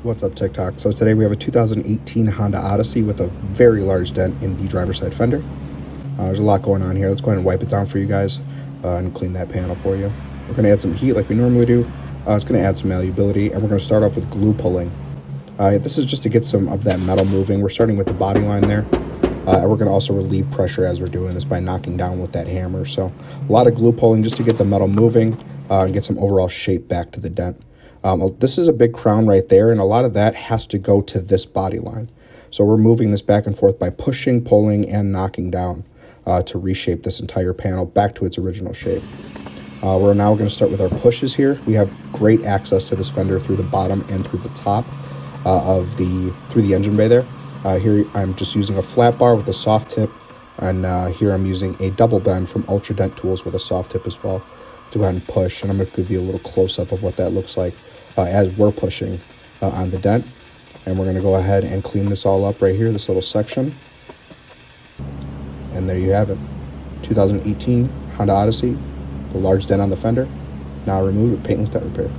What's up, TikTok? So today we have a 2018 Honda Odyssey with a very large dent in the driver's side fender. There's a lot going on here. Let's go ahead and wipe it down for you guys and clean that panel for you. We're going to add some heat like we normally do. It's going to add some malleability, and we're going to start off with glue pulling. This is just to get some of that metal moving. We're starting with the body line there. And we're going to also relieve pressure as we're doing this by knocking down with that hammer. So a lot of glue pulling just to get the metal moving and get some overall shape back to the dent. This is a big crown right there, and a lot of that has to go to this body line. So we're moving this back and forth by pushing, pulling, and knocking down to reshape this entire panel back to its original shape. We're now going to start with our pushes here. We have great access to this fender through the bottom and through the top through the engine bay there. Here I'm just using a flat bar with a soft tip, and here I'm using a double bend from Ultra Dent tools with a soft tip as well to go ahead and push. And I'm going to give you a little close-up of what that looks like as we're pushing on the dent. And we're going to go ahead and clean this all up right here, this little section. And there you have it. 2018 Honda Odyssey, the large dent on the fender, now removed with paintless dent repair.